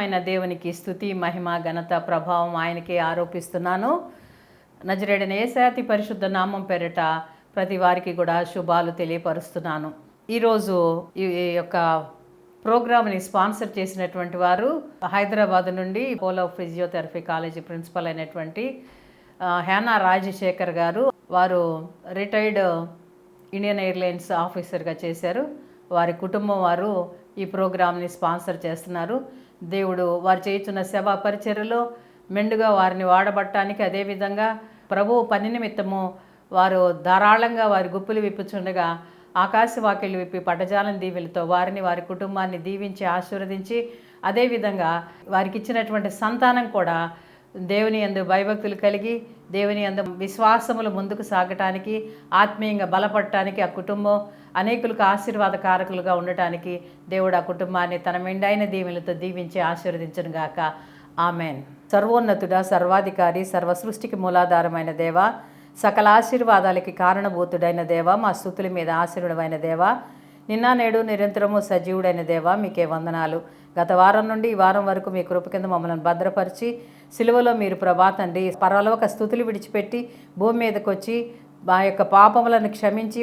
పరిశుద్ధమైన దేవునికి స్తుతి మహిమ ఘనత ప్రభావం ఆయనకే ఆరోపిస్తున్నాను. నజరేయుడైన యేసయ్య అతి పరిశుద్ధ నామం పేరిట ప్రతి వారికి కూడా శుభాలు తెలియపరుస్తున్నాను. ఈరోజు ఈ యొక్క ప్రోగ్రామ్ని స్పాన్సర్ చేసినటువంటి వారు హైదరాబాద్ నుండి పోలో ఫిజియోథెరపీ కాలేజీ ప్రిన్సిపల్ అయినటువంటి హ్యానా రాజశేఖర్ గారు. వారు రిటైర్డ్ ఇండియన్ ఎయిర్లైన్స్ ఆఫీసర్గా చేశారు. వారి కుటుంబం వారు ఈ ప్రోగ్రామ్ని స్పాన్సర్ చేస్తున్నారు. దేవుడు వారు చేస్తున్న సేవా పరిచర్యలో మెండుగా వారిని వాడబట్టడానికి, అదేవిధంగా ప్రభు పని నిమిత్తము వారు ధారాళంగా వారి గుప్పులు విప్పుచుండగా ఆకాశవాకిళ్ళు విప్పి పట్టజాలం దీవెలతో వారిని వారి కుటుంబాన్ని దీవించి ఆశీర్వదించి, అదేవిధంగా వారికి ఇచ్చినటువంటి సంతానం కూడా దేవుని యందు భయభక్తులు కలిగి దేవుని యందు విశ్వాసములు ముందుకు సాగటానికి, ఆత్మీయంగా బలపడటానికి, ఆ కుటుంబం అనేకులకు ఆశీర్వాదకారకులుగా ఉండటానికి దేవుడు ఆ కుటుంబాన్ని తన మెండైన దీవెనలతో దీవించి ఆశీర్వదించును గాక. ఆమెన్. సర్వోన్నతుడ, సర్వాధికారి, సర్వ సృష్టికి మూలాధారమైన దేవ, సకల ఆశీర్వాదాలకి కారణభూతుడైన దేవ, మా స్తుతుల మీద ఆశీర్వడమైన దేవ, నిన్న నేడు నిరంతరము సజీవుడైన దేవ, మీకే వందనాలు. గత వారం నుండి ఈ వారం వరకు మీ కృప కింద మమ్మల్ని భద్రపరిచి సిలువలో మీరు ప్రభా తండ్రి పరలోక స్తుతులు విడిచిపెట్టి భూమి మీదకి వచ్చి మా యొక్క పాపములను క్షమించి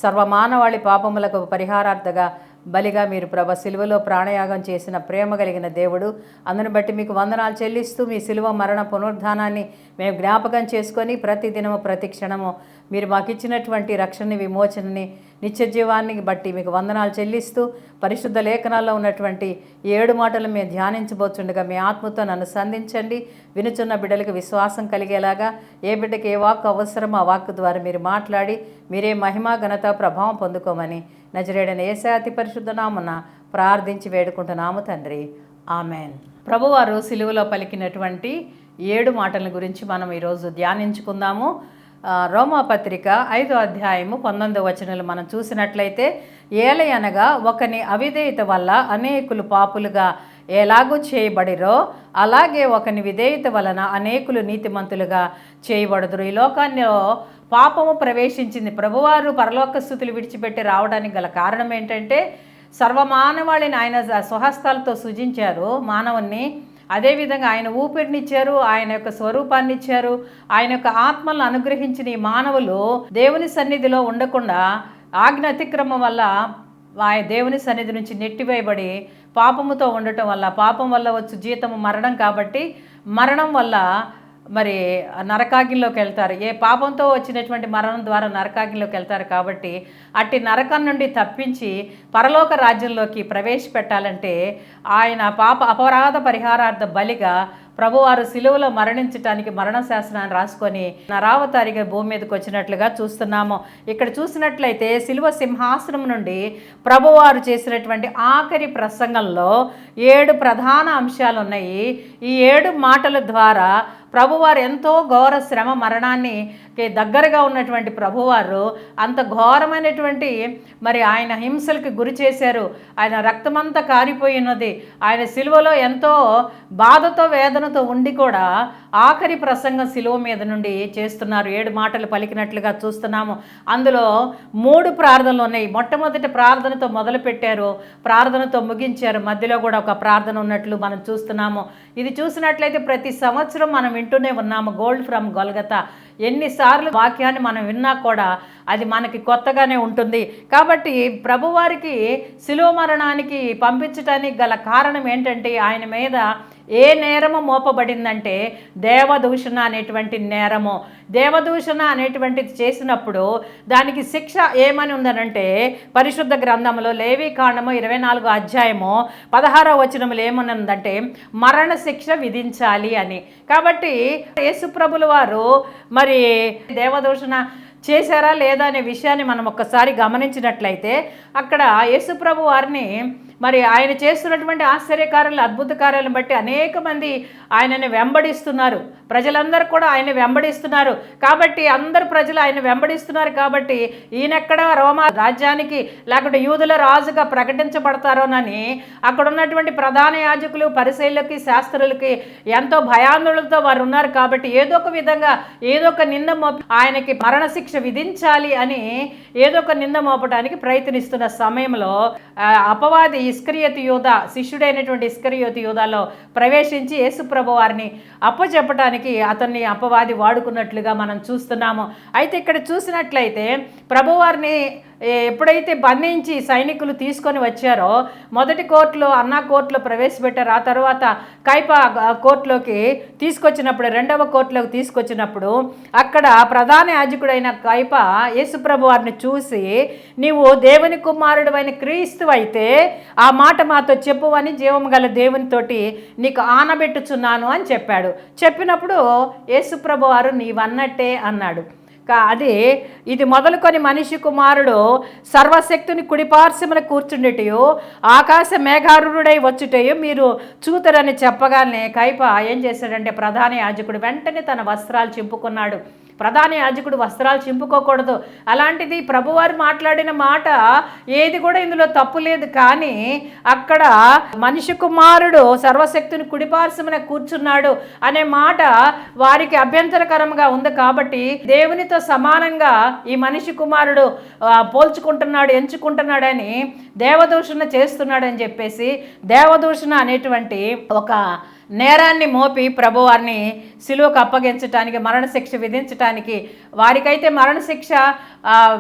సర్వమానవాళి పాపములకు పరిహారార్థగా బలిగా మీరు ప్రభ సిలువలో ప్రాణయాగం చేసిన ప్రేమ కలిగిన దేవుడు. అందుని బట్టి మీకు వందనాలు చెల్లిస్తూ మీ సిలువ మరణ పునరుద్ధానాన్ని మేము జ్ఞాపకం చేసుకొని ప్రతి దినము ప్రతి క్షణము మీరు మాకు ఇచ్చినటువంటి రక్షణ విమోచనని నిత్య జీవాన్ని బట్టి మీకు వందనాలు చెల్లిస్తూ పరిశుద్ధ లేఖనాల్లో ఉన్నటువంటి 7 మాటలు మేము ధ్యానించబోతుండగా మీ ఆత్మతో నన్ను సంధించండి. వినుచున్న బిడ్డలకు విశ్వాసం కలిగేలాగా ఏ బిడ్డకి ఏ వాక్కు అవసరమో ఆ వాక్కు ద్వారా మీరు మాట్లాడి మీరే మహిమ ఘనత ప్రభావం పొందుకోమని నజరేయుడైన యేసయ్య అతి పరిశుద్ధ నామమున ప్రార్థించి వేడుకుంటున్నాము తండ్రి. ఆమెన్. ప్రభువారు సిలువలో పలికినటువంటి 7 మాటల గురించి మనం ఈరోజు ధ్యానించుకుందాము. రోమాపత్రిక 5వ అధ్యాయము 19వ వచనాలు మనం చూసినట్లయితే, ఏలయనగా ఒకని అవిధేయత వల్ల అనేకులు పాపులుగా ఎలాగూ చేయబడిరో అలాగే ఒకని విధేయత వలన అనేకులు నీతిమంతులుగా చేయబడుదురు. ఈ లోకాల్లో పాపము ప్రవేశించింది. ప్రభువారు పరలోక స్థుతులు విడిచిపెట్టి రావడానికి గల కారణం ఏంటంటే, సర్వమానవాళిని ఆయన స్వహస్తాలతో సృజించారు మానవుణ్ణి. అదేవిధంగా ఆయన ఊపిరినిచ్చారు, ఆయన యొక్క స్వరూపాన్ని ఇచ్చారు, ఆయన యొక్క ఆత్మలను అనుగ్రహించిన ఈ మానవులు దేవుని సన్నిధిలో ఉండకుండా ఆజ్ఞ అతిక్రమం వల్ల దేవుని సన్నిధి నుంచి నెట్టివేయబడి పాపముతో ఉండటం వల్ల, పాపం వల్ల వచ్చు జీతము మరణం కాబట్టి మరణం వల్ల మరి నరకాగ్నిలోకి వెళ్తారు. ఏ పాపంతో వచ్చినటువంటి మరణం ద్వారా నరకాగ్నిలోకి వెళ్తారు. కాబట్టి అట్టి నరకం నుండి తప్పించి పరలోక రాజ్యంలోకి ప్రవేశపెట్టాలంటే ఆయన పాప అపరాధ పరిహారార్థ బలిగా ప్రభువారు సిలువలో మరణించటానికి మరణ శాసనాన్ని రాసుకొని నరావతారిగా భూమి మీదకి వచ్చినట్లుగా చూస్తున్నాము. ఇక్కడ చూసినట్లయితే సిలువ సింహాసనం నుండి ప్రభువారు చేసినటువంటి ఆఖరి ప్రసంగంలో 7 ప్రధాన అంశాలు ఉన్నాయి. ఈ 7 మాటల ద్వారా ప్రభువారు ఎంతో ఘోర శ్రమ మరణాన్ని దగ్గరగా ఉన్నటువంటి ప్రభువారు అంత ఘోరమైనటువంటి మరి ఆయన హింసలకి గురి చేశారు. ఆయన రక్తమంతా కారిపోయినది. ఆయన సిలువలో ఎంతో బాధతో వేదనతో ఉండి కూడా ఆఖరి ప్రసంగం సిలువ మీద నుండి చేస్తున్నారు. 7 మాటలు పలికినట్లుగా చూస్తున్నాము. అందులో 3 ప్రార్థనలు ఉన్నాయి. మొట్టమొదటి ప్రార్థనతో మొదలుపెట్టారు, ప్రార్థనతో ముగించారు. మధ్యలో కూడా ఒక ప్రార్థన ఉన్నట్లు మనం చూస్తున్నాము. ఇది చూసినట్లయితే ప్రతి సంవత్సరం మనం వింటూనే ఉన్నాము, గోల్డ్ ఫ్రమ్ గొల్గతా. ఎన్నిసార్లు వాక్యాన్ని మనం విన్నా కూడా అది మనకి కొత్తగానే ఉంటుంది. కాబట్టి ప్రభువారికి శిలువ మరణానికి పంపించడానికి గల కారణం ఏంటంటే, ఆయన మీద ఏ నేరము మోపబడిందంటే దేవదూషణ అనేటువంటి నేరము. దేవదూషణ అనేటువంటిది చేసినప్పుడు దానికి శిక్ష ఏమని ఉందనంటే, పరిశుద్ధ గ్రంథంలో లేవీకాండము 24వ అధ్యాయము 16వ వచనములు ఏమని ఉందంటే మరణ శిక్ష విధించాలి అని. కాబట్టి యేసుప్రభుల వారు మరి దేవదూషణ చేశారా లేదా అనే విషయాన్ని మనం ఒక్కసారి గమనించినట్లయితే, అక్కడ యేసుప్రభు వారిని మరి ఆయన చేస్తున్నటువంటి ఆశ్చర్యకార్యాలు, అద్భుత కార్యాలను బట్టి అనేక మంది ఆయనని వెంబడిస్తున్నారు. ప్రజలందరూ కూడా ఆయన వెంబడిస్తున్నారు కాబట్టి, అందరు ప్రజలు ఆయన వెంబడిస్తున్నారు కాబట్టి ఈయనెక్కడ రోమా రాజ్యానికి లేకుంటే యూదుల రాజుగా ప్రకటించబడతారోనని అక్కడ ఉన్నటువంటి ప్రధాన యాజకులు, పరిసయ్యులకి, శాస్త్రులకి ఎంతో భయాందోళనతో వారు ఉన్నారు కాబట్టి ఏదో ఒక విధంగా ఏదో ఒక నింద ఆయనకి మరణశిక్ష విధించాలి అని ఏదో ఒక నింద మోపడానికి ప్రయత్నిస్తున్న సమయంలో అపవాది ఇస్కరియోతు యూద, శిష్యుడైనటువంటి ఇస్కరియోతు యూదాలో ప్రవేశించి యేసుప్రభు వారిని అప్పచెప్పటానికి అతన్ని అపవాది వాడుకున్నట్లుగా మనం చూస్తున్నాము. అయితే ఇక్కడ చూసినట్లయితే ప్రభువారిని ఎప్పుడైతే బంధించి సైనికులు తీసుకొని వచ్చారో మొదటి కోర్టులో అన్నా కోర్టులో ప్రవేశపెట్టారు. ఆ తర్వాత కైపా కోర్టులోకి తీసుకొచ్చినప్పుడు, రెండవ కోర్టులోకి తీసుకొచ్చినప్పుడు అక్కడ ప్రధాన యాజకుడైన కైపా యేసుప్రభు వారిని చూసి, నీవు దేవుని కుమారుడు అయిన క్రీస్తు అయితే ఆ మాట మాతో చెప్పు అని జీవం గల దేవునితోటి నీకు ఆనబెట్టుచున్నాను అని చెప్పాడు. చెప్పినప్పుడు యేసుప్రభు వారు నీవన్నట్టే అన్నాడు. ఇది మొదలుకొని మనిషి కుమారుడు సర్వశక్తిని కుడిపార్శ్వమున కూర్చుండేటయో ఆకాశ మేఘారుడై వచ్చుటయో మీరు చూతరని చెప్పగానే కైపా ఏం చేశాడంటే ప్రధాన యాజకుడు వెంటనే తన వస్త్రాలు చింపుకున్నాడు. ప్రధాన యాజకుడు వస్త్రాలు చింపుకోకూడదు. అలాంటిది ప్రభువారు మాట్లాడిన మాట ఏది కూడా ఇందులో తప్పు లేదు. కానీ అక్కడ మనిషి కుమారుడు సర్వశక్తిని కుడిపార్శ్వమున కూర్చున్నాడు అనే మాట వారికి అభ్యంతరకరంగా ఉంది కాబట్టి దేవునితో సమానంగా ఈ మనిషి కుమారుడు పోల్చుకుంటున్నాడు, ఎంచుకుంటున్నాడని దేవదూషణ చేస్తున్నాడని చెప్పేసి దేవదూషణ అనేటువంటి ఒక నేరాన్ని మోపి ప్రభువారిని సిలువకు అప్పగించటానికి, మరణశిక్ష విధించటానికి, వారికైతే మరణశిక్ష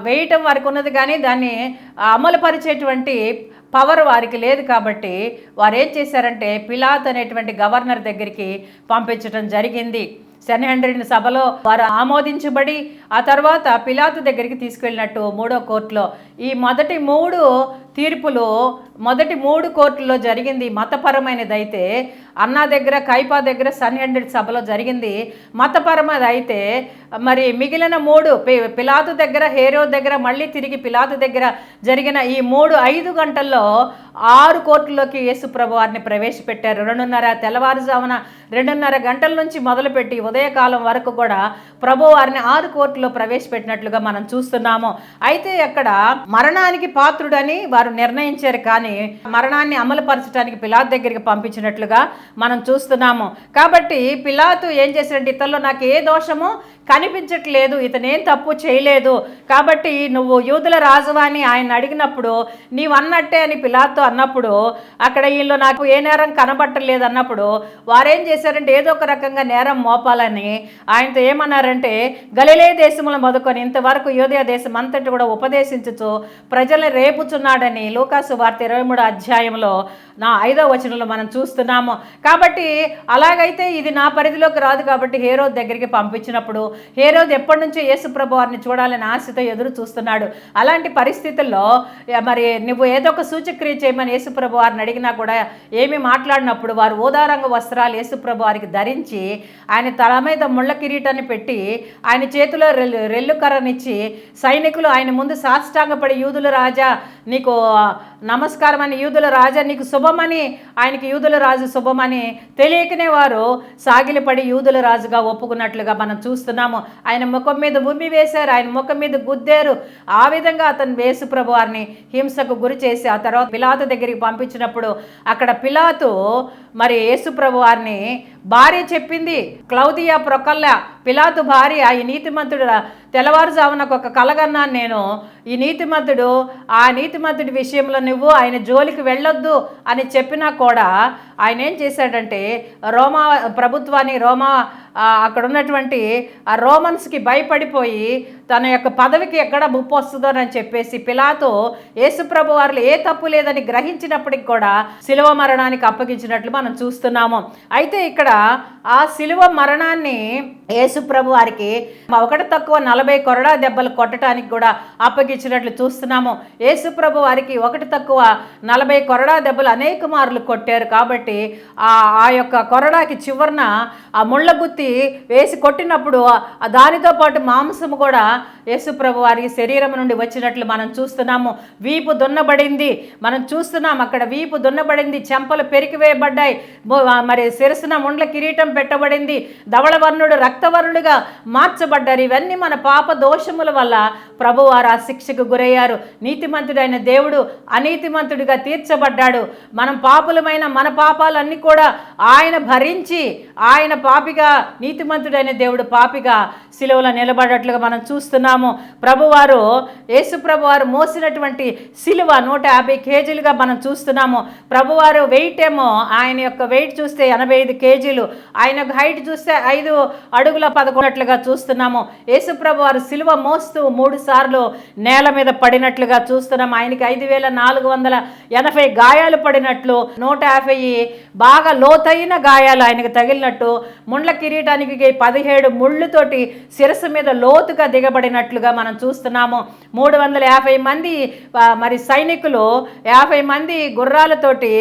వేయటం వారికి ఉన్నది కానీ దాన్ని అమలుపరిచేటువంటి పవర్ వారికి లేదు కాబట్టి వారు ఏం చేశారంటే పిలాతు అనేటువంటి గవర్నర్ దగ్గరికి పంపించడం జరిగింది. సెన్హెడ్రిన్ సభలో వారు ఆమోదించబడి ఆ తర్వాత పిలాతు దగ్గరికి తీసుకెళ్ళినట్టు మూడో కోర్టులో ఈ మొదటి 3 తీర్పులు మొదటి 3 కోర్టుల్లో జరిగింది మతపరమైనదైతే, అన్నా దగ్గర, కైపా దగ్గర, సెన్హెడ్రిన్ సభలో జరిగింది మతపరమైనది అయితే, మరి మిగిలిన 3 పిలాతు దగ్గర, హేరోదు దగ్గర, మళ్ళీ తిరిగి పిలాతు దగ్గర జరిగిన ఈ 5 గంటల్లో 6 కోర్టుల్లోకి యేసుప్రభు వారిని ప్రవేశపెట్టారు. తెల్లవారుజామున 2:30 గంటల నుంచి మొదలుపెట్టి ఉదయకాలం వరకు కూడా ప్రభు వారిని 6 కోర్టులో ప్రవేశపెట్టినట్లుగా మనం చూస్తున్నాము. అయితే అక్కడ మరణానికి పాత్రుడని వారు నిర్ణయించారు కానీ మరణాన్ని అమలుపరచడానికి పిలాతు దగ్గరికి పంపించినట్లుగా మనం చూస్తున్నాము. కాబట్టి పిలాతు ఏం చేశాడంటే ఇతనిలో నాకు ఏ దోషము కనిపించట్లేదు, ఇతనేం తప్పు చేయలేదు కాబట్టి నువ్వు యూదుల రాజువాని ఆయన అడిగినప్పుడు నీవన్నట్టే అని పిలాతు అన్నప్పుడు అక్కడ వీళ్ళు నాకు ఏ నేరం కనబట్టలేదు అన్నప్పుడు వారేం చేశారంటే ఏదో ఒక రకంగా నేరం మోపాలని ఆయనతో ఏమన్నారంటే గలిలే దేశముల మొదలుకొని ఇంతవరకు యూదయ దేశం అంతటి కూడా ఉపదేశించుచు ప్రజల్ని రేపుచున్నాడని లూకాసు వార్త 23వ అధ్యాయంలో 5వ వచనంలో మనం చూస్తున్నాము. కాబట్టి అలాగైతే ఇది నా పరిధిలోకి రాదు కాబట్టి హేరోదు దగ్గరికి పంపించినప్పుడు హేరోదు ఎప్పటి నుంచో యేసుప్రభు వారిని చూడాలని ఆశతో ఎదురు చూస్తున్నాడు. అలాంటి పరిస్థితుల్లో మరి నువ్వు ఏదో ఒక సూచక్రియ చేయమని యేసుప్రభు వారిని అడిగినా కూడా ఏమీ మాట్లాడినప్పుడు వారు ఊదారంగ వస్త్రాలు యేసుప్రభు వారికి ధరించి ఆయన తల మీద ముళ్ళ కిరీటాన్ని పెట్టి ఆయన చేతిలో రెల్లు కర్రనిచ్చి సైనికులు ఆయన ముందు సాష్టాంగపడి యూదుల రాజా నీకు నమస్కారం అని, యూదుల రాజా నీకు శుభమని, ఆయనకి యూదుల రాజు శుభమని తెలియకనే వారు సాగిలిపడి యూదుల రాజుగా ఒప్పుకున్నట్లుగా మనం చూస్తున్నాము. ఆయన ముఖం మీద ఉమ్మి వేశారు, ఆయన ముఖం మీద గుద్దారు. ఆ విధంగా అతను యేసుప్రభు వారిని హింసకు గురి చేసి ఆ తర్వాత పిలాతు దగ్గరికి పంపించినప్పుడు అక్కడ పిలాతు మరి యేసుప్రభు వారిని భార్య చెప్పింది, క్లౌదియా ప్రొకల్ల పిలాతు భార్య, ఈ నీతిమంతుడు తెల్లవారుజామునకు ఒక కలగన్నాను నేను, ఈ నీతిమంతుడు ఆ నీతిమంతుడి విషయంలో నువ్వు ఆయన జోలికి వెళ్ళొద్దు అని చెప్పినా కూడా ఆయన ఏం చేశాడంటే రోమా ప్రభుత్వాన్ని అక్కడ ఉన్నటువంటి ఆ రోమన్స్కి భయపడిపోయి తన యొక్క పదవికి ఎక్కడ ముప్పు వస్తుందోనని చెప్పేసి పిలాతు యేసుప్రభు వారిలో ఏ తప్పు లేదని గ్రహించినప్పటికి కూడా శిలువ మరణానికి అప్పగించినట్లు మనం చూస్తున్నాము. అయితే ఇక్కడ ఆ శిలువ మరణాన్ని యేసుప్రభు వారికి 1 తక్కువ 40 కొరడా దెబ్బలు కొట్టడానికి కూడా అప్పగించినట్లు చూస్తున్నాము. యేసుప్రభు వారికి 1 తక్కువ 40 కొరడా దెబ్బలు అనేక మార్లు కొట్టారు కాబట్టి ఆ యొక్క కొరడాకి చివరన ఆ ముళ్ళగుత్తి ఎత్తి వేసి కొట్టినప్పుడు దానితో పాటు మాంసము కూడా యేసుప్రభు వారి శరీరం నుండి వచ్చినట్లు మనం చూస్తున్నాము. వీపు దున్నబడింది, మనం చూస్తున్నాం. అక్కడ వీపు దున్నబడింది, చెంపలు పెరికివేయబడ్డాయి, మరి శిరస్సున ముండ్ల కిరీటం పెట్టబడింది, ధవళవర్ణుడు రక్తవర్ణుడిగా మార్చబడ్డారు. ఇవన్నీ మన పాప దోషముల వల్ల ప్రభువారు ఆ శిక్షకు గురయ్యారు. నీతిమంతుడైన దేవుడు అనీతిమంతుడిగా తీర్చబడ్డాడు. మనం పాపులమైన మన పాపాలన్నీ కూడా ఆయన భరించి, ఆయన పాపిగా, నీతిమంతుడైన దేవుడు పాపిగా శిలువలో నిలబడట్లుగా మనం చూస్తున్నాము. ప్రభువారు, యేసు ప్రభువారు మోసినటువంటి శిలువ 150 కేజీలుగా మనం చూస్తున్నాము. ప్రభువారు వెయిట్ ఏమో, ఆయన యొక్క వెయిట్ చూస్తే 85 కేజీలు, ఆయన హైట్ చూస్తే 5 అడుగుల 11 చూస్తున్నాము. యేసు ప్రభువారు శిలువ మోస్తూ 3 సార్లు నేల మీద పడినట్లుగా చూస్తున్నాం. ఆయనకి 5480 గాయాలు పడినట్లు, 150 బాగా లోతైన గాయాలు ఆయనకు తగిలినట్టు, ముండ్ల కిరీటానికి 17 ముళ్ళుతోటి శిరస్సు మీద లోతుగా దిగబడినట్లుగా మనం చూస్తున్నాము. 350 మంది మరి సైనికులు 50 మంది గుర్రాలతోటి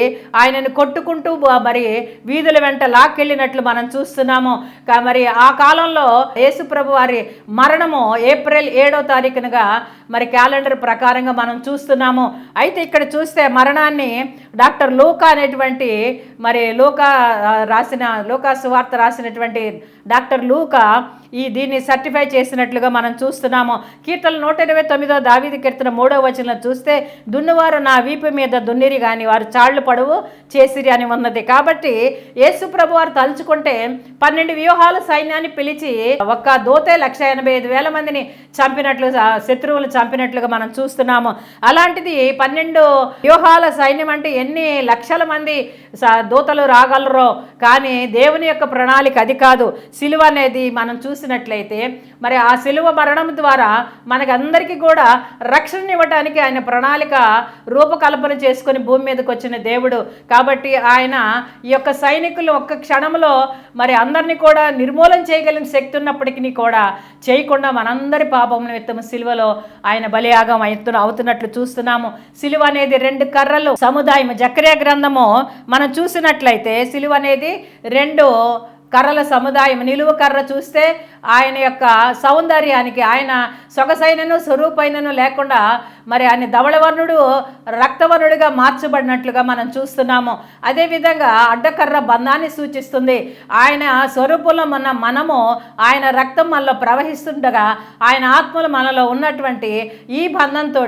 ఆయనను కొట్టుకుంటూ మరి వీధుల వెంట లాక్కెళ్ళినట్లు మనం చూస్తున్నాము. మరి ఆ కాలంలో యేసుప్రభు వారి మరణము ఏప్రిల్ 7వ తారీఖునగా మరి క్యాలెండర్ ప్రకారంగా మనం చూస్తున్నాము. అయితే ఇక్కడ చూస్తే మరణాన్ని డాక్టర్ లూకా అనేటువంటి, మరి లూకా సువార్త రాసినటువంటి డాక్టర్ లూకా దీన్ని సర్టిఫై చేసినట్లుగా మనం చూస్తున్నాము. కీర్తన 129 దావీదు కీర్తన 3వ వచనం చూస్తే, దున్నువారు నా వీపు మీద దున్నిరి కానీ వారు చాళ్లు పడువు చేసిరి అని ఉన్నది. కాబట్టి యేసు ప్రభు వారు తలుచుకుంటే 12 వ్యూహాల సైన్యాన్ని పిలిచి ఒక్క దోతే 185,000 మందిని చంపినట్లు, శత్రువులు చంపినట్లుగా మనం చూస్తున్నాము. అలాంటిది 12 వ్యూహాల సైన్యం అంటే ఎన్ని లక్షల మంది దూతలు రాగలరో, కానీ దేవుని యొక్క ప్రణాళిక అది కాదు. సిలువ అనేది మనం చూసినట్లయితే, మరి ఆ సిలువ మరణం ద్వారా మనకందరికీ కూడా రక్షణ ఇవ్వటానికి ఆయన ప్రణాళిక రూపకల్పన చేసుకొని భూమి మీదకి వచ్చిన దేవుడు. కాబట్టి ఆయన ఈ యొక్క సైనికులు ఒక్క క్షణంలో మరి అందరినీ కూడా నిర్మూలన చేయగలిగిన శక్తి ఉన్నప్పటికీ కూడా చేయకుండా మనందరి పాపం నిమిత్తము సిలువలో ఆయన బలియాగం అవుతున్నట్లు చూస్తున్నాము. సిలువ అనేది 2 కర్రలు సముదాయం. జకర్యా గ్రంథము మనం చూసినట్లయితే సిలువ అనేది 2 కర్రల సముదాయం. నిలువు కర్ర చూస్తే ఆయన యొక్క సౌందర్యానికి, ఆయన సొగసైనను స్వరూపైనను లేకుండా మరి ఆయన ధవళవర్ణుడు రక్తవర్ణుడిగా మార్చబడినట్లుగా మనం చూస్తున్నాము. అదేవిధంగా అడ్డకర్ర బంధాన్ని సూచిస్తుంది. ఆయన స్వరూపంలో మనము ఆయన రక్తం మనలో ప్రవహిస్తుండగా ఆయన ఆత్మలు మనలో ఉన్నటువంటి ఈ బంధంతో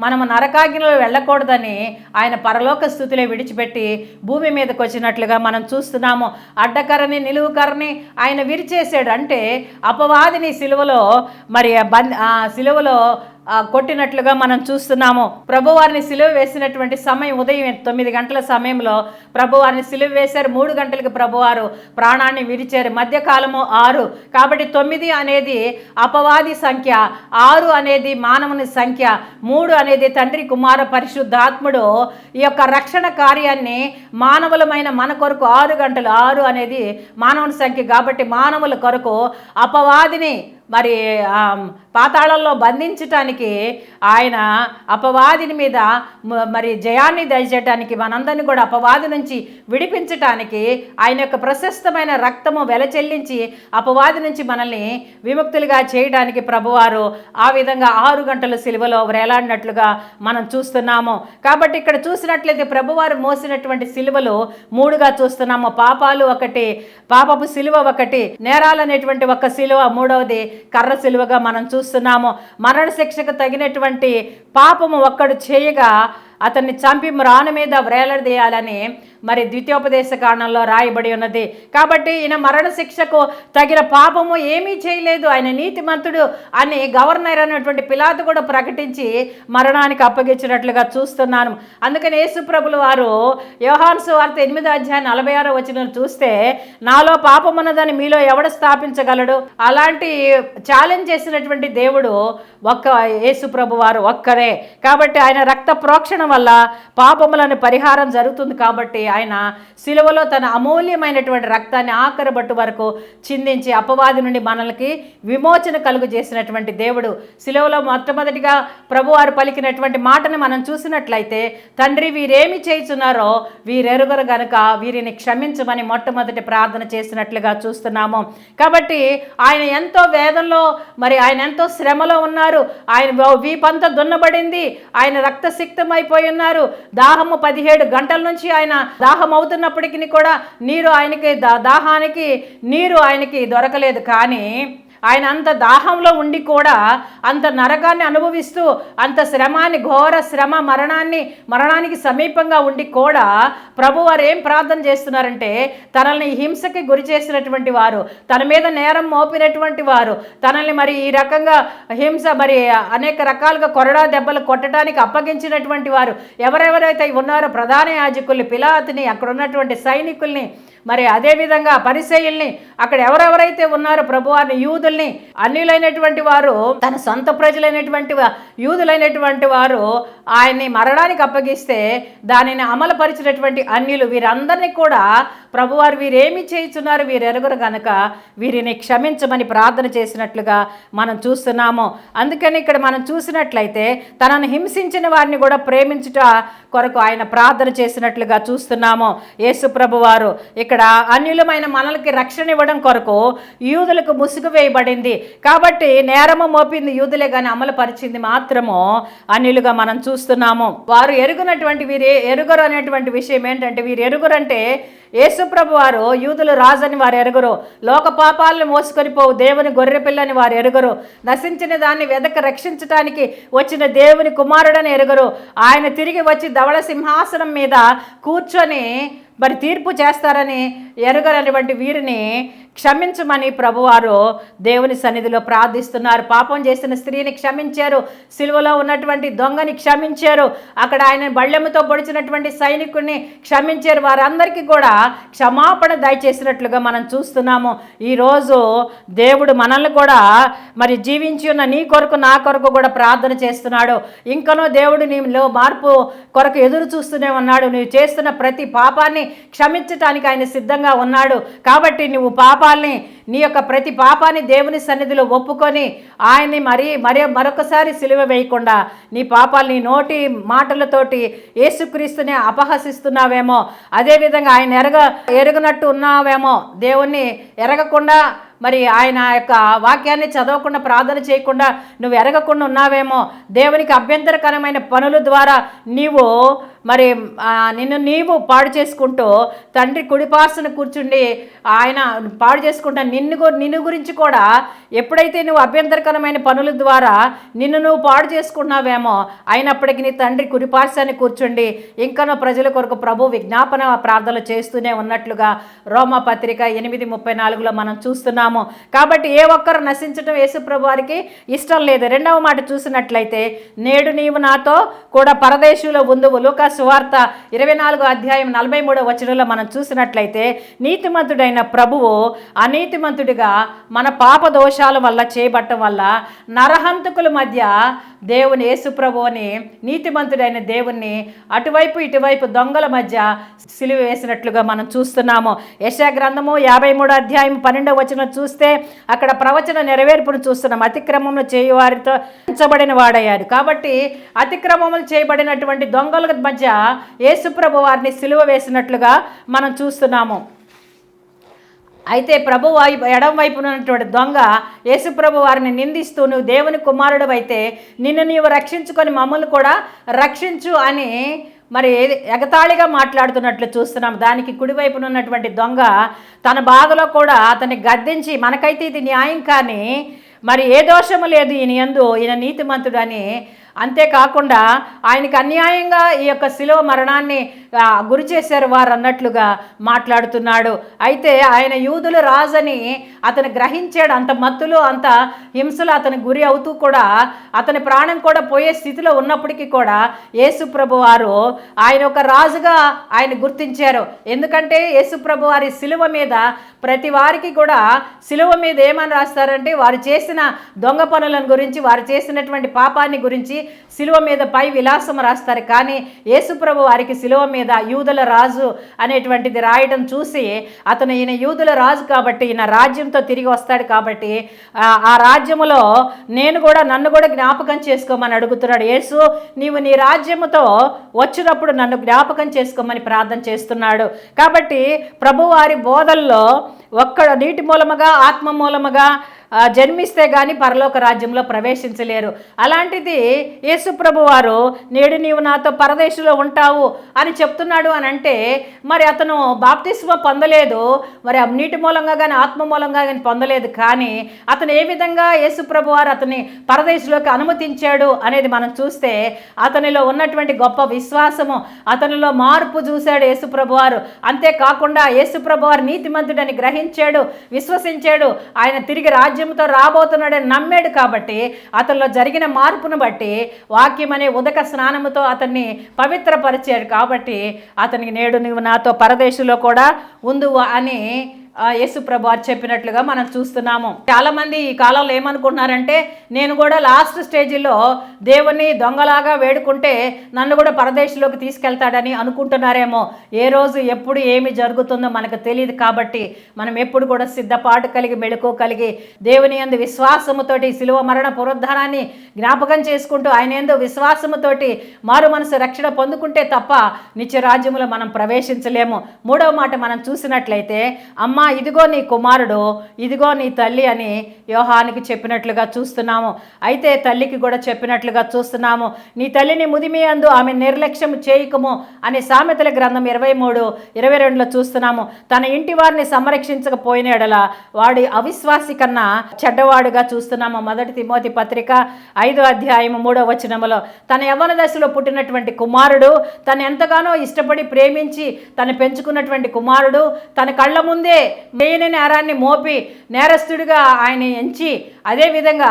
మనము నరకాగ్నిలో వెళ్ళకూడదని ఆయన పరలోక స్థుతిలో విడిచిపెట్టి భూమి మీదకి వచ్చినట్లుగా మనం చూస్తున్నాము. అడ్డకర్రని నిలువు కర్రని ఆయన విరిచేసాడు. అంటే అపవాదిని సిలువలో మరి సిలువలో కొట్టినట్లుగా మనం చూస్తున్నాము. ప్రభువారిని సిలువ వేసినటువంటి సమయం ఉదయం 9 గంటల సమయంలో ప్రభువారిని సిలువ వేశారు. 3 గంటలకు ప్రభువారు ప్రాణాన్ని విడిచారు. మధ్యకాలము 6. కాబట్టి 9 అనేది అపవాది సంఖ్య, 6 అనేది మానవుని సంఖ్య, 3 అనేది తండ్రి కుమార పరిశుద్ధాత్ముడు ఈ యొక్క రక్షణ కార్యాన్ని మానవులమైన మన కొరకు 6 గంటలు, 6 అనేది మానవుని సంఖ్య. కాబట్టి మానవుల కొరకు అపవాదిని మరి పాతాళంలో బంధించటానికి, ఆయన అపవాదిని మీద మరి జయాన్ని దయచేయటానికి, మనందరినీ కూడా అపవాది నుంచి విడిపించటానికి ఆయన యొక్క ప్రశస్తమైన రక్తము వెలచెల్లించి అపవాది నుంచి మనల్ని విముక్తులుగా చేయడానికి ప్రభువారు ఆ విధంగా 6 గంటల సిలువలో వేలాడినట్లుగా మనం చూస్తున్నాము. కాబట్టి ఇక్కడ చూసినట్లయితే ప్రభువారు మోసినటువంటి సిలువలు 3గా చూస్తున్నాము. పాపాలు ఒకటి, పాపపు సిలువ ఒకటి, నేరాలు అనేటువంటి ఒక సిలువ, 3వది కర్ర సిలువగా మనం చూస్తున్నాము. మరణ శిక్షకు తగినటువంటి పాపము ఒక్కడు చేయగా అతన్ని చంపి మ్రాను మీద వ్రేలాడదీయాలని మరి ద్వితీయోపదేశ కాండంలో రాయబడి ఉన్నది. కాబట్టి ఈయన మరణ శిక్షకు తగిన పాపము ఏమీ చేయలేదు, ఆయన నీతిమంతుడు అని గవర్నర్ అనేటువంటి పిలాతు కూడా ప్రకటించి మరణానికి అప్పగించినట్లుగా చూస్తున్నాను. అందుకని యేసుప్రభులు వారు యోహాను సువార్త 8వ అధ్యాయం 46వ వచనం చూస్తే, నాలో పాపమున్నదని మీలో ఎవడు స్థాపించగలడు? అలాంటి ఛాలెంజ్ చేసినటువంటి దేవుడు ఒక్క యేసుప్రభు వారు ఒక్కరే. కాబట్టి ఆయన రక్త ప్రోక్షణ వల్ల పాపములను పరిహారం జరుగుతుంది. కాబట్టి ఆయన సిలువలో తన అమూల్యమైనటువంటి రక్తాన్ని ఆఖరి బొట్టు వరకు చిందించి అపవాది నుండి మనల్కి విమోచన కలుగు చేసినటువంటి దేవుడు. సిలువలో మొట్టమొదటిగా ప్రభువారు పలికినటువంటి మాటను మనం చూసినట్లయితే, తండ్రి వీరేమి చేయుచున్నారో వీరెరుగరు గనుక వీరిని క్షమించమని మొట్టమొదటి ప్రార్థన చేసినట్లుగా చూస్తున్నాము. కాబట్టి ఆయన ఎంతో వేదంలో, మరి ఆయన ఎంతో శ్రమలో ఉన్నారు. ఆయన వీపంతా దున్నబడింది, ఆయన రక్తసిక్తమైపోయి ఉన్నారు. దాహము 17 గంటల నుంచి ఆయన దాహం అవుతున్నప్పటికీ కూడా నీరు ఆయనకి దాహానికి నీరు ఆయనకి దొరకలేదు. కానీ ఆయన అంత దాహంలో ఉండి కూడా, అంత నరకాన్ని అనుభవిస్తూ, అంత శ్రమాన్ని, ఘోర శ్రమ, మరణానికి సమీపంగా ఉండి కూడా ప్రభువారు ఏం ప్రార్థన చేస్తున్నారంటే, తనల్ని హింసకి గురి చేసినటువంటి వారు, తన మీద నేరం మోపినటువంటి వారు, తనల్ని మరి ఈ రకంగా హింస, మరి అనేక రకాలుగా కొరడా దెబ్బలు కొట్టడానికి అప్పగించినటువంటి వారు ఎవరెవరైతే ఉన్నారో, ప్రధాన యాజకుల్ని, పిలాతుని, అక్కడ ఉన్నటువంటి సైనికుల్ని, మరి అదేవిధంగా పరిసయ్యుల్ని, అక్కడ ఎవరెవరైతే ఉన్నారో ప్రభువారిని, యూదుల్ని, అన్యులైనటువంటి వారు, తన సొంత ప్రజలైనటువంటి యూదులైనటువంటి వారు ఆయన్ని మరణానికి అప్పగిస్తే దానిని అమలుపరిచినటువంటి అన్యులు, వీరందరినీ కూడా ప్రభువారు వీరేమి చేయుచున్నారు వీరెరుగురు గనక వీరిని క్షమించమని ప్రార్థన చేసినట్లుగా మనం చూస్తున్నాము. అందుకని ఇక్కడ మనం చూసినట్లయితే తనను హింసించిన వారిని కూడా ప్రేమించుట కొరకు ఆయన ప్రార్థన చేసినట్లుగా చూస్తున్నాము. యేసు ప్రభువారు ఇక్కడ అన్యులమైన మనలకి రక్షణ ఇవ్వడం కొరకు యూదులకు ముసుగు వేయబడింది కాబట్టి నేరము మోపింది యూదులే కానీ అమలు పరిచింది మాత్రము అన్యులుగా మనం చూస్తున్నాము. వారు ఎరుగునటువంటి వీరు ఎరుగరు అనేటువంటి విషయం ఏంటంటే, వీరు ఎరుగురంటే యేసుప్రభు వారు యూదులు రాజని వారు ఎరుగురు, లోక పాపాలను మోసుకొని పోవు దేవుని గొర్రెపిల్లని వారు ఎరుగురు, నశించిన దాన్ని వెదక రక్షించడానికి వచ్చిన దేవుని కుమారుడని ఎరుగురు, ఆయన తిరిగి వచ్చి ధవళ సింహాసనం మీద కూర్చొని మరి తీర్పు చేస్తారని ఎరుగనటువంటి వీరిని క్షమించమని ప్రభువారు దేవుని సన్నిధిలో ప్రార్థిస్తున్నారు. పాపం చేసిన స్త్రీని క్షమించారు, సిలువలో ఉన్నటువంటి దొంగని క్షమించారు, అక్కడ ఆయన బళ్ళెముతో పొడిచినటువంటి సైనికుడిని క్షమించారు. వారందరికీ కూడా క్షమాపణ దయచేసినట్లుగా మనం చూస్తున్నాము. ఈరోజు దేవుడు మనల్ని కూడా మరి జీవించి ఉన్న నీ కొరకు నా కొరకు కూడా ప్రార్థన చేస్తున్నాడు. ఇంకనూ దేవుడు నీలో మార్పు కొరకు ఎదురు చూస్తూనే ఉన్నాడు. నువ్వు చేస్తున్న ప్రతి పాపాన్ని క్షమించటానికి ఆయన సిద్ధంగా ఉన్నాడు. కాబట్టి నువ్వు నీ యొక్క ప్రతి పాపాన్ని దేవుని సన్నిధిలో ఒప్పుకొని ఆయన్ని మరొకసారి సిలువ వేయకుండా నీ పాపాలు నీ నోటి మాటలతోటి యేసుక్రీస్తుని అపహసిస్తున్నావేమో, అదేవిధంగా ఆయన ఎరగనట్టు ఉన్నావేమో, దేవుణ్ణి ఎరగకుండా మరి ఆయన యొక్క వాక్యాన్ని చదవకుండా ప్రార్థన చేయకుండా నువ్వు ఎరగకుండా ఉన్నావేమో, దేవునికి అభ్యంతరకరమైన పనుల ద్వారా నిన్ను నీవు పాడు చేసుకుంటూ తండ్రి కుడిపార్శ్వన కూర్చుండి ఆయన పాడు చేసుకుంటా నిన్ను గురించి కూడా ఎప్పుడైతే నువ్వు అభ్యంతరకరమైన పనుల ద్వారా నువ్వు పాడు చేసుకున్నావేమో, అయినప్పటికీ నీ తండ్రి కుడిపార్శ్వాన్ని కూర్చుండి ఇంకనూ ప్రజల కొరకు ప్రభు విజ్ఞాపన ప్రార్థనలు చేస్తూనే ఉన్నట్లుగా రోమపత్రిక 8:34 మనం చూస్తున్నాము. కాబట్టి ఏ ఒక్కరు నశించడం యేసుప్రభు వారికి ఇష్టం లేదు. రెండవ మాట చూసినట్లయితే, నేడు నీవు నాతో కూడా పరదేశంలో ఉందువు, లూకా సువార్త 24:43 మనం చూసినట్లయితే, నీతిమంతుడైన ప్రభువు అనీతిమంతుడిగా మన పాప దోషాల వల్ల చేయబట్టం వల్ల నరహంతకుల మధ్య దేవుని యేసుప్రభువుని, నీతిమంతుడైన దేవుణ్ణి అటువైపు ఇటువైపు దొంగల మధ్య సిలువ వేసినట్లుగా మనం చూస్తున్నాము. యెషయా గ్రంథము 53:12 చూస్తే అక్కడ ప్రవచన నెరవేర్పును చూస్తున్నాం. అతిక్రమములు చేయువారితో ఉంచబడిన వాడయ్యాడు. కాబట్టి అతిక్రమములు చేయబడినటువంటి దొంగల మధ్య యేసుప్రభు వారిని సిలువ వేసినట్లుగా మనం చూస్తున్నాము. అయితే ప్రభు ఎడం వైపున ఉన్నటువంటి దొంగ యేసుప్రభు వారిని నిందిస్తూ, నువ్వు దేవుని కుమారుడు అయితే నిన్ను నీవు రక్షించుకొని మమ్మల్ని కూడా రక్షించు అని మరి ఎగతాళిగా మాట్లాడుతున్నట్లు చూస్తున్నాం. దానికి కుడివైపున ఉన్నటువంటి దొంగ తన బాధలో కూడా అతన్ని గద్దించి, మనకైతే ఇది న్యాయం కానీ మరి ఏ దోషము లేదు ఈయన యందు, ఈయన నీతిమంతుడు అని, అంతేకాకుండా ఆయనకి అన్యాయంగా ఈ యొక్క శిలువ మరణాన్ని గురి చేశారు వారు అన్నట్లుగా మాట్లాడుతున్నాడు. అయితే ఆయన యూదుల రాజని అతను గ్రహించాడు. అంత మత్తులు, అంత హింసలు అతను గురి అవుతూ కూడా అతని ప్రాణం కూడా పోయే స్థితిలో ఉన్నప్పటికీ కూడా యేసుప్రభు వారు ఆయన ఒక రాజుగా ఆయన గుర్తించారు. ఎందుకంటే యేసుప్రభు వారి శిలువ మీద ప్రతి వారికి కూడా శిలువ మీద ఏమని రాస్తారంటే, వారు చేసిన దొంగ పనులను గురించి, వారు చేసినటువంటి పాపాన్ని గురించి శిలువ మీద పై విలాసం రాస్తారు. కానీ యేసుప్రభు వారికి శిలువ మీద యూదుల రాజు అనేటువంటిది రాయడం చూసి అతను ఈయన యూదుల రాజు కాబట్టి ఈయన రాజ్యంతో తిరిగి వస్తాడు కాబట్టి ఆ రాజ్యములో నన్ను కూడా జ్ఞాపకం చేసుకోమని అడుగుతున్నాడు. యేసు నీవు నీ రాజ్యముతో వచ్చినప్పుడు నన్ను జ్ఞాపకం చేసుకోమని ప్రార్థన చేస్తున్నాడు. కాబట్టి ప్రభువారి బోధల్లో నీటి మూలముగా ఆత్మ మూలముగా జన్మిస్తే కానీ పరలోక రాజ్యంలో ప్రవేశించలేరు. అలాంటిది యేసుప్రభు వారు నేడు నీవు నాతో పరదేశంలో ఉంటావు అని చెప్తున్నాడు అని అంటే మరి అతను బాప్తిస్మ పొందలేదు, మరి నీటి మూలంగా కానీ ఆత్మ మూలంగా కానీ పొందలేదు. కానీ అతను ఏ విధంగా యేసుప్రభు వారు అతని పరదేశంలోకి అనుమతించాడు అనేది మనం చూస్తే అతనిలో ఉన్నటువంటి గొప్ప విశ్వాసము, అతనిలో మార్పు చూశాడు యేసుప్రభు వారు. అంతేకాకుండా యేసుప్రభు వారు నీతిమంతుడని గ్రహించాడు, విశ్వసించాడు, ఆయన తిరిగి రాజ్యంతో రాబోతున్నాడని నమ్మాడు. కాబట్టి అతనిలో జరిగిన మార్పును బట్టి వాక్యం అనే ఉదక స్నానముతో అతన్ని పవిత్రపరిచాడు. కాబట్టి అతనికి నేడు నువ్వు నాతో పరదేశంలో కూడా ఉందువు అని యేసుప్రభు వారు చెప్పినట్లుగా మనం చూస్తున్నాము. చాలామంది ఈ కాలంలో ఏమనుకుంటున్నారంటే నేను కూడా లాస్ట్ స్టేజిలో దేవుణ్ణి దొంగలాగా వేడుకుంటే నన్ను కూడా పరదేశంలోకి తీసుకెళ్తాడని అనుకుంటున్నారేమో. ఏ రోజు ఎప్పుడు ఏమి జరుగుతుందో మనకు తెలియదు. కాబట్టి మనం ఎప్పుడు కూడా సిద్ధపాటు కలిగి మెళుకు కలిగి దేవుని యందు విశ్వాసముతోటి శిలువ మరణ పునరుద్ధానాన్ని జ్ఞాపకం చేసుకుంటూ ఆయన యందు విశ్వాసముతోటి మారు మనసు రక్షణ పొందుకుంటే తప్ప నిత్య రాజ్యములో మనం ప్రవేశించలేము. మూడవ మాట మనం చూసినట్లయితే అమ్మా ఇదిగో నీ కుమారుడు, ఇదిగో నీ తల్లి అని యోహానికి చెప్పినట్లుగా చూస్తున్నాము. అయితే తల్లికి కూడా చెప్పినట్లుగా చూస్తున్నాము. నీ తల్లిని ముదిమి అందు ఆమె నిర్లక్ష్యం చేయకము అనే సామెతల గ్రంథం 23:22 చూస్తున్నాము. తన ఇంటి వారిని సంరక్షించకపోయిన ఎడల వాడి అవిశ్వాసి కన్నా చెడ్డవాడుగా చూస్తున్నాము. 1 తిమోతి పత్రిక 5:3 తన యవ్వన దశలో పుట్టినటువంటి కుమారుడు, తను ఎంతగానో ఇష్టపడి ప్రేమించి తను పెంచుకున్నటువంటి కుమారుడు తన కళ్ళ ముందే లేని నేరాన్ని మోపి నేరస్తుడిగా ఆయన ఎంచి అదేవిధంగా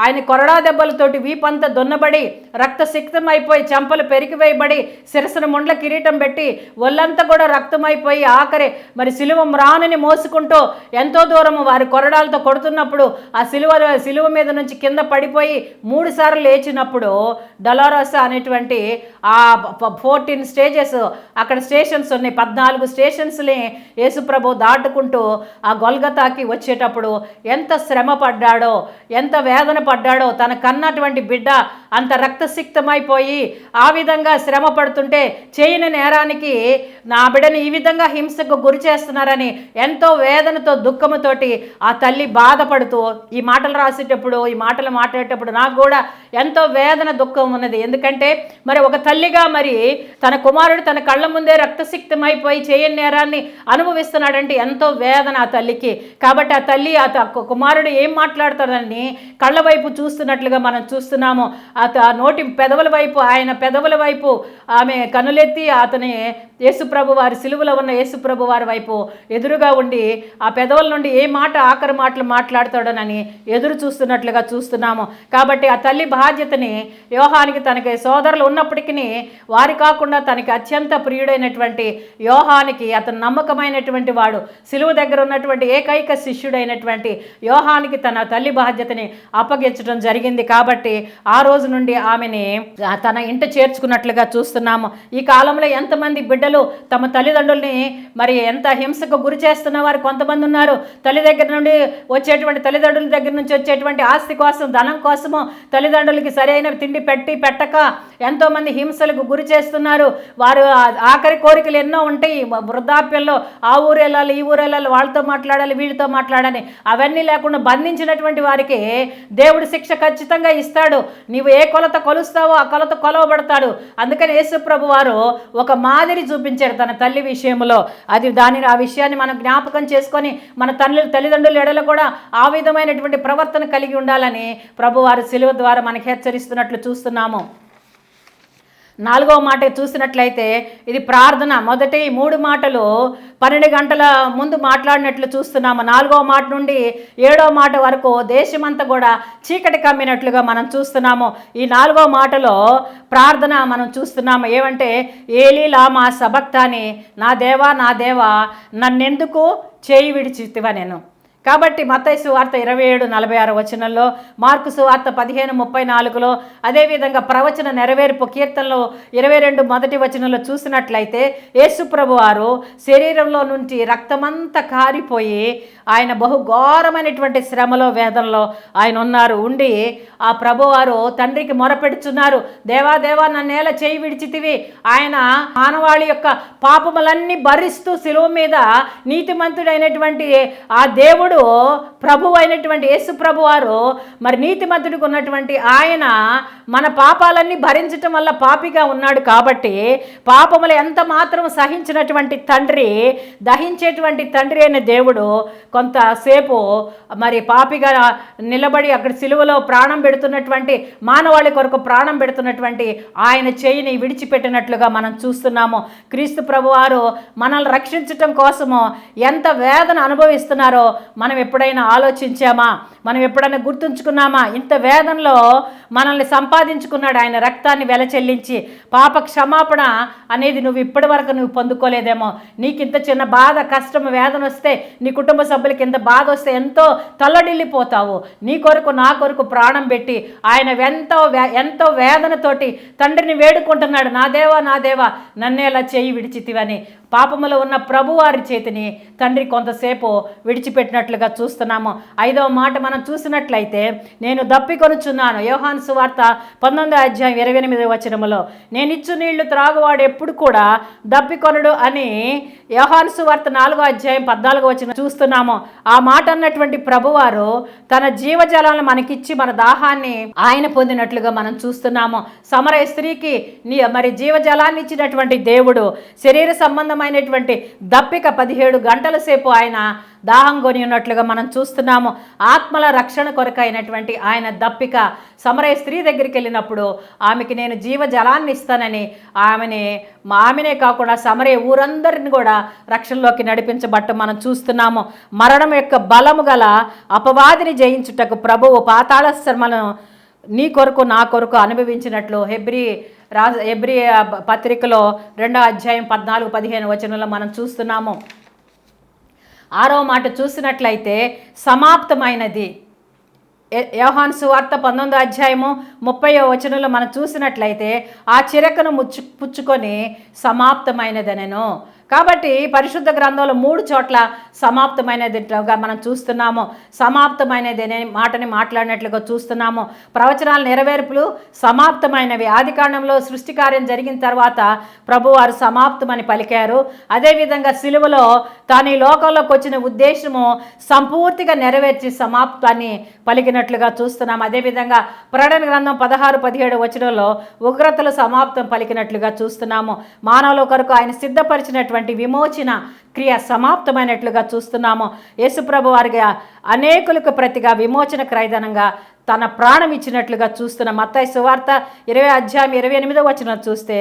ఆయన కొరడా దెబ్బలతోటి వీపంతా దున్నబడి రక్తసిక్తమైపోయి చెంపలు పెరిగివేయబడి శిరస్సును ముండ్ల కిరీటం పెట్టి ఒళ్ళంతా కూడా రక్తమైపోయి ఆఖరి మరి సిలువ మ్రానుని మోసుకుంటూ ఎంతో దూరము వారి కొరడాలతో కొడుతున్నప్పుడు ఆ సిలువ మీద నుంచి కింద పడిపోయి 3 సార్లు లేచినప్పుడు డొలోరస్ అనేటువంటి ఆ 14 స్టేజెస్ అక్కడ స్టేషన్స్ ఉన్నాయి. 14 స్టేషన్స్ని యేసుప్రభు దాటుకుంటూ ఆ గొల్గతాకి వచ్చేటప్పుడు ఎంత శ్రమ పడ్డాడో, ఎంత వేదన పడ్డాడో. తన కన్నటువంటి బిడ్డ అంత రక్తసిక్తమైపోయి ఆ విధంగా శ్రమ పడుతుంటే చేయని నేరానికి నా బిడ్డని ఈ విధంగా హింసకు గురి చేస్తున్నారని ఎంతో వేదనతో దుఃఖముతోటి ఆ తల్లి బాధపడుతూ ఈ మాటలు రాసేటప్పుడు ఈ మాటలు మాట్లాడేటప్పుడు నాకు కూడా ఎంతో వేదన దుఃఖం ఉన్నది. ఎందుకంటే మరి ఒక తల్లిగా మరి తన కుమారుడు తన కళ్ళ ముందే రక్తసిక్తమైపోయి చేయని నేరాన్ని అనుభవిస్తున్నాడంటే ఎంతో వేదన ఆ తల్లికి. కాబట్టి ఆ తల్లి ఆ కుమారుడు ఏం మాట్లాడతాడని కళ్ళ వైపు చూస్తున్నట్లుగా మనం చూస్తున్నాము. నోటి పెదవుల వైపు ఆయన పెదవుల వైపు ఆమె కనులెత్తి అతని యేసుప్రభు వారి సిలువలో ఉన్న యేసుప్రభు వారి వైపు ఎదురుగా ఉండి ఆ పెదవుల నుండి ఏ మాట ఆఖరి మాటలు మాట్లాడతాడోనని ఎదురు చూస్తున్నట్లుగా చూస్తున్నాము. కాబట్టి ఆ తల్లి బాధ్యతని యోహానికి తనకి సోదరులు ఉన్నప్పటికీ వారి కాకుండా తనకి అత్యంత ప్రియుడైనటువంటి యోహానికి అతను నమ్మకమైనటువంటి వాడు సిలువ దగ్గర ఉన్నటువంటి ఏకైక శిష్యుడైనటువంటి యోహానికి తన తల్లి బాధ్యతని అప్పగించడం జరిగింది. కాబట్టి ఆ రోజు నుండి ఆమెని తన ఇంట చేర్చుకున్నట్లుగా చూస్తున్నాము. ఈ కాలంలో ఎంతమంది బిడ్డలు తమ తల్లిదండ్రుల్ని మరి ఎంత హింసకు గురి చేస్తున్న వారు కొంతమంది ఉన్నారు. తల్లిదండ్రుల దగ్గర నుంచి వచ్చేటువంటి ఆస్తి కోసం, ధనం కోసము తల్లిదండ్రులకి సరైన తిండి పెట్టక ఎంతోమంది హింసలకు గురి చేస్తున్నారు. వారు ఆఖరి కోరికలు ఎన్నో ఉంటాయి. వృద్ధాప్యంలో ఆ ఊరు వెళ్ళాలి, ఈ ఊరు వెళ్ళాలి, వాళ్ళతో మాట్లాడాలి, వీళ్ళతో మాట్లాడాలి, అవన్నీ లేకుండా బంధించినటువంటి వారికి దేవుడు శిక్ష ఖచ్చితంగా ఇస్తాడు. నీవు ఏ కొలత కొలుస్తావో ఆ కొలత కొలవబడతాడు. అందుకని యేసుప్రభు వారు ఒక మాదిరి చూపించారు తన తల్లి విషయంలో. ఆ విషయాన్ని మనం జ్ఞాపకం చేసుకొని మన తల్లిదండ్రుల ఎడల కూడా ఆ విధమైనటువంటి ప్రవర్తన కలిగి ఉండాలని ప్రభువారు శిలువ ద్వారా మనకి హెచ్చరిస్తున్నట్లు చూస్తున్నాము. 4వ మాట చూసినట్లయితే ఇది ప్రార్థన. మొదటి 3 మాటలు 12 గంటల ముందు మాట్లాడినట్లు చూస్తున్నాము. 4వ మాట నుండి 7వ మాట వరకు దేశమంతా కూడా చీకటి కమ్మినట్లుగా మనం చూస్తున్నాము. ఈ 4వ మాటలో ప్రార్థన మనం చూస్తున్నాము. ఏమంటే ఏలీ లామా సబక్తాని, నా దేవా నన్నెందుకు చేయి విడిచితివా నేను. కాబట్టి మత్తయి సువార్త 27:46 వచనంలో, మార్కు సువార్త 15:34లో, అదేవిధంగా ప్రవచన నెరవేర్పు కీర్తనలో 22 మొదటి వచనంలో చూసినట్లయితే యేసు ప్రభు వారు శరీరంలో నుంచి రక్తమంతా కారిపోయి ఆయన బహుఘోరమైనటువంటి శ్రమలో వేదనలో ఆయన ఉండి ఆ ప్రభువారు తండ్రికి మొరపెడుచున్నారు. దేవా దేవా నన్నేల చేయి విడిచితివి. ఆయన మానవాళి యొక్క పాపములన్నీ భరిస్తూ శిలువ మీద నీతిమంతుడైనటువంటి ఆ దేవుడు ప్రభు అయినటువంటి యేసు ప్రభు వారు మరి నీతిమంతుడికి ఉన్నటువంటి ఆయన మన పాపాలన్నీ భరించటం వల్ల పాపిగా ఉన్నాడు. కాబట్టి పాపములు ఎంత మాత్రం సహించినటువంటి తండ్రి, దహించేటువంటి తండ్రి అయిన దేవుడు కొంతసేపు మరి పాపిగా నిలబడి అక్కడ సిలువలో ప్రాణం పెడుతున్నటువంటి మానవాళి కొరకు ప్రాణం పెడుతున్నటువంటి ఆయన చేయిని విడిచిపెట్టినట్లుగా మనం చూస్తున్నాము. క్రీస్తు ప్రభువారు మనల్ని రక్షించటం కోసము ఎంత వేదన అనుభవిస్తున్నారో మనం ఎప్పుడైనా ఆలోచించామా? మనం ఎప్పుడైనా గుర్తుంచుకున్నామా? ఇంత వేదనలో మనల్ని సంపాదించుకున్నాడు ఆయన రక్తాన్ని వెల చెల్లించి. పాప క్షమాపణ అనేది నువ్వు ఇప్పటి వరకు నువ్వు పొందుకోలేదేమో. నీకు ఇంత చిన్న బాధ, కష్టం, వేదన వస్తే, నీ కుటుంబ సభ్యులకి ఇంత బాధ వస్తే ఎంతో తల్లడిల్లిపోతావు. నీ కొరకు నా కొరకు ప్రాణం పెట్టి ఆయన ఎంతో వేదనతోటి తండ్రిని వేడుకుంటున్నాడు. నా దేవా నన్నేలా చేయి విడిచితివని. పాపములో ఉన్న ప్రభువారి చేతిని తండ్రి కొంతసేపు విడిచిపెట్టినట్లుగా చూస్తున్నాము. 5వ మాట మనం చూసినట్లయితే, నేను దప్పికొనుచున్నాను. యోహాను సువార్త 19:28 వచనములో, నేను ఇచ్చు నీళ్లు త్రాగువాడు ఎప్పుడు కూడా దప్పికొనడు అని యోహాను సువార్త 4:14 వచనం చూస్తున్నాము. ఆ మాట అన్నటువంటి ప్రభువారు తన జీవజలాలను మనకిచ్చి మన దాహాన్ని ఆయన పొందినట్లుగా మనం చూస్తున్నాము. సమరయ స్త్రీకి మరి జీవజలాన్ని ఇచ్చినటువంటి దేవుడు శరీర సంబంధమైనటువంటి దప్పిక 17 గంటల సేపు ఆయన దాహం కొని ఉన్నట్లుగా మనం చూస్తున్నాము. ఆత్మల రక్షణ కొరకైనటువంటి ఆయన దప్పిక సమరయ స్త్రీ దగ్గరికి వెళ్ళినప్పుడు ఆమెకి నేను జీవజలాన్ని ఇస్తానని ఆమెనే కాకుండా సమరయ ఊరందరిని కూడా రక్షణలోకి నడిపించబట్ట మనం చూస్తున్నాము. మరణం యొక్క బలము గల అపవాదిని జయించుటకు ప్రభువు పాతాళ శ్రమను నీ కొరకు నా కొరకు అనుభవించినట్లు హెబ్రీ పత్రికలో 2:14-15 వచనంలో మనం చూస్తున్నాము. 6వ మాట చూసినట్లయితే సమాప్తమైనది. యోహాను సువార్త 19:30 వచనంలో మనం చూసినట్లయితే ఆ చిరకను పుచ్చుకొని సమాప్తమైనదనెను. కాబట్టి పరిశుద్ధ గ్రంథంలో 3 చోట్ల సమాప్తమైనదిగా మనం చూస్తున్నాము. సమాప్తమైనది అనే మాటని మాట్లాడినట్లుగా చూస్తున్నాము. ప్రవచనాల నెరవేర్పులు సమాప్తమైనవి. ఆదికాండంలో సృష్టి కార్యం జరిగిన తర్వాత ప్రభువారు సమాప్తమని పలికారు. అదేవిధంగా సిలువలో తాను ఈ లోకంలోకి వచ్చిన ఉద్దేశము సంపూర్తిగా నెరవేర్చి సమాప్తాన్ని పలికినట్లుగా చూస్తున్నాము. అదేవిధంగా ప్రకటన గ్రంథం 16-17 వచనంలో ఉగ్రతలు సమాప్తం పలికినట్లుగా చూస్తున్నాము. మానవుల కొరకు ఆయన సిద్ధపరిచినటువంటి విమోచన క్రియ సమాప్తమైనట్లుగా చూస్తున్నాము. యేసుప్రభు వారిగా అనేకులకు ప్రతిగా విమోచన క్రయధనంగా తన ప్రాణం ఇచ్చినట్లుగా చూస్తున్న మత్తయి సువార్త 20:28 వచనం చూస్తే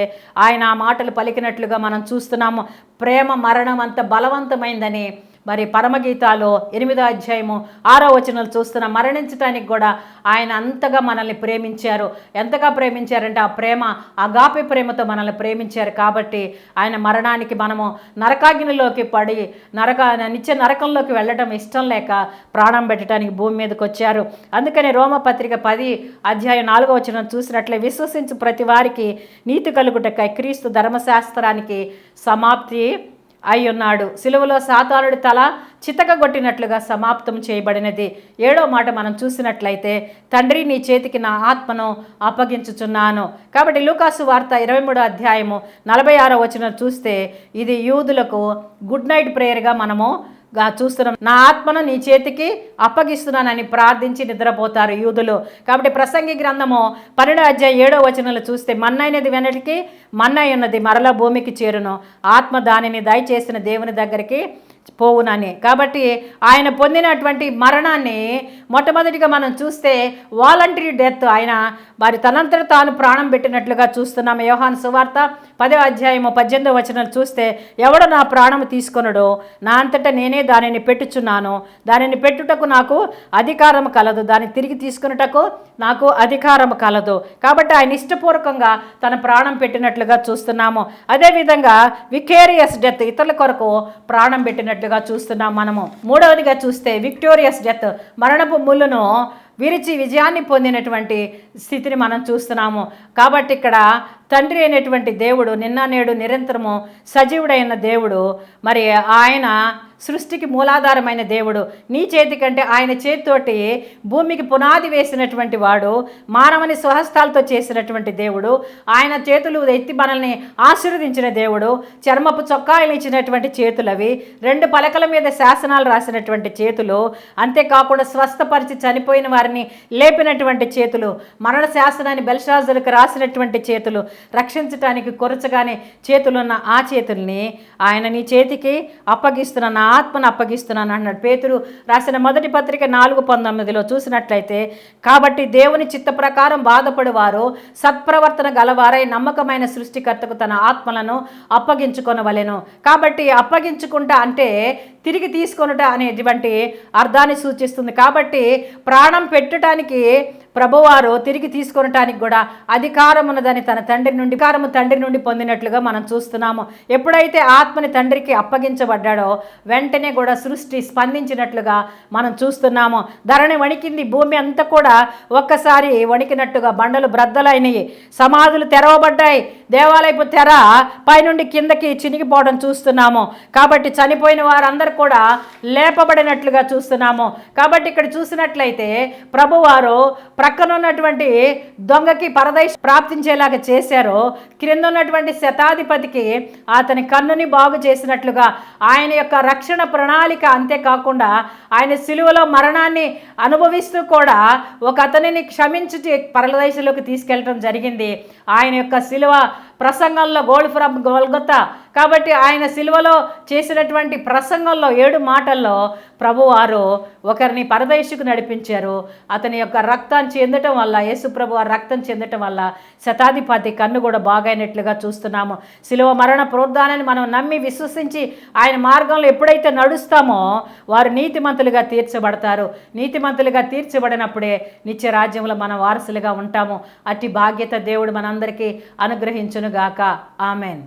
ఆయన ఆ మాటలు పలికినట్లుగా మనం చూస్తున్నాము. ప్రేమ మరణం అంత బలవంతమైందని మరి పరమగీతాలు 8:6 వచనాలు చూస్తున్న మరణించడానికి కూడా ఆయన అంతగా మనల్ని ప్రేమించారు. ఎంతగా ప్రేమించారంటే ఆ ప్రేమ అగాపే ప్రేమతో మనల్ని ప్రేమించారు. కాబట్టి ఆయన మరణానికి మనము నరకాగ్నిలోకి పడి నిత్య నరకంలోకి వెళ్ళడం ఇష్టం లేక ప్రాణం పెట్టడానికి భూమి మీదకి వచ్చారు. అందుకని రోమపత్రిక 10:4 వచనం చూసినట్లే విశ్వసించు ప్రతి వారికి నీతి కలుగుటకై క్రీస్తు ధర్మశాస్త్రానికి సమాప్తి అయి ఉన్నాడు. సిలువలో సాతానుడి తల చితకగొట్టినట్లుగా సమాప్తం చేయబడినది. 7వ మాట మనం చూసినట్లయితే, తండ్రి నీ చేతికి నా ఆత్మను అప్పగించుచున్నాను. కాబట్టి లూకాసు వార్త 23:46 వచనం చూస్తే ఇది యూదులకు గుడ్ నైట్ ప్రేయర్గా మనము చూస్తున్నాం. నా ఆత్మను నీ చేతికి అప్పగిస్తున్నానని ప్రార్థించి నిద్రపోతారు యూదులు. కాబట్టి ప్రసంగి గ్రంథము 12:7 వచనంలో చూస్తే, మన్నైనది వెనటికి మన్నై ఉన్నది మరల భూమికి చేరును, ఆత్మ దానిని దయచేసిన దేవుని దగ్గరికి పోవునని. కాబట్టి ఆయన పొందినటువంటి మరణాన్ని మొట్టమొదటిగా మనం చూస్తే వాలంటరీ డెత్. ఆయన మరి తనంతట తాను ప్రాణం పెట్టినట్లుగా చూస్తున్నాము. యోహాను సువార్త 10:18 వచనాలు చూస్తే, ఎవడు నా ప్రాణము తీసుకొనడో నా అంతటా నేనే దానిని పెట్టుచున్నాను, దానిని పెట్టుటకు నాకు అధికారం కలదు, దాన్ని తిరిగి తీసుకున్నటకు నాకు అధికారం కలదు. కాబట్టి ఆయన ఇష్టపూర్వకంగా తన ప్రాణం పెట్టినట్లుగా చూస్తున్నాము. అదేవిధంగా వికేరియస్ డెత్, ఇతరుల కొరకు ప్రాణం పెట్టినట్లుగా బాగైనట్లుగా చూస్తున్నాం మనము. మూడవదిగా చూస్తే విక్టోరియస్ డెత్, మరణపు ముళ్ళును విరిచి విజయాన్ని పొందినటువంటి స్థితిని మనం చూస్తున్నాము. కాబట్టి ఇక్కడ తండ్రి అయినటువంటి దేవుడు నిన్న నేడు నిరంతరము సజీవుడైన దేవుడు, మరి ఆయన సృష్టికి మూలాధారమైన దేవుడు. నీ చేతి కంటే ఆయన చేతితోటి భూమికి పునాది వేసినటువంటి వాడు, మానవుని స్వహస్తాలతో చేసినటువంటి దేవుడు, ఆయన చేతులు ఎత్తి మనల్ని ఆశీర్వదించిన దేవుడు, చర్మపు చొక్కాయలు ఇచ్చినటువంటి చేతులు అవి, 2 పలకల మీద శాసనాలు రాసినటువంటి చేతులు, అంతేకాకుండా స్వస్థపరిచి చనిపోయిన వారిని లేపినటువంటి చేతులు, మరణ శాసనాన్ని బెల్షాజరుకు రాసినటువంటి చేతులు, రక్షించటానికి కొరచగానే చేతులున్న ఆ చేతుల్ని ఆయన నీ చేతికి అప్పగిస్తున్న నా ఆత్మను అప్పగిస్తున్నాను అన్నాడు. పేతురు రాసిన మొదటి పత్రిక 4:19 చూసినట్లయితే, కాబట్టి దేవుని చిత్త ప్రకారం బాధపడువారు సత్ప్రవర్తన గలవారై నమ్మకమైన సృష్టికర్తకు తన ఆత్మలను అప్పగించుకొనవలెను. కాబట్టి అప్పగించుకుంటా అంటే తిరిగి తీసుకొనుట అనేటువంటి అర్థాన్ని సూచిస్తుంది. కాబట్టి ప్రాణం పెట్టుటానికి ప్రభువారు తిరిగి తీసుకొనటానికి కూడా అధికారం ఉన్నదని తన తండ్రి నుండి పొందినట్లుగా మనం చూస్తున్నాము. ఎప్పుడైతే ఆత్మని తండ్రికి అప్పగించబడ్డాడో వెంటనే కూడా సృష్టి స్పందించినట్లుగా మనం చూస్తున్నాము. ధరణి వణికింది, భూమి అంతా కూడా ఒక్కసారి వణికినట్టుగా బండలు బ్రద్దలైనవి, సమాధులు తెరవబడ్డాయి, దేవాలయపు తెర పైనుండి కిందకి చినిగిపోవడం చూస్తున్నాము. కాబట్టి చనిపోయిన వారందరూ కూడా లేపబడినట్లుగా చూస్తున్నాము. కాబట్టి ఇక్కడ చూసినట్లయితే ప్రభువారు ప్రక్కన ఉన్నటువంటి దొంగకి పరదైష్ ప్రాప్తించేలాగా చేశారో, క్రింద ఉన్నటువంటి శతాధిపతికి అతని కన్నుని బాగు చేసినట్లుగా ఆయన యొక్క రక్షణ ప్రణాళిక, అంతేకాకుండా ఆయన సిలువలో మరణాన్ని అనుభవిస్తూ కూడా ఒక అతనిని క్షమించి పరదైషలోకి తీసుకెళ్ళడం జరిగింది. ఆయన యొక్క సిలువ ప్రసంగంలో గోల్డ్ ఫ్రమ్ గోల్గొతా. కాబట్టి ఆయన సిలువలో చేసినటువంటి ప్రసంగంలో 7 మాటల్లో ప్రభువారు ఒకరిని పరదైషుకు నడిపించారు. అతని యొక్క రక్తం చెందటం వల్ల, యేసు ప్రభు వారి రక్తం చెందటం వల్ల శతాధిపతి కన్ను కూడా బాగైనట్లుగా చూస్తున్నాము. సిలువ మరణ పునరుద్ధానాన్ని మనం నమ్మి విశ్వసించి ఆయన మార్గంలో ఎప్పుడైతే నడుస్తామో వారు నీతిమంతులుగా తీర్చబడతారు. నీతిమంతులుగా తీర్చబడినప్పుడే నిత్య రాజ్యంలో మనం వారసులుగా ఉంటాము. అట్టి భాగ్యత దేవుడు మనందరికీ అనుగ్రహించునుగాక. ఆమెన్.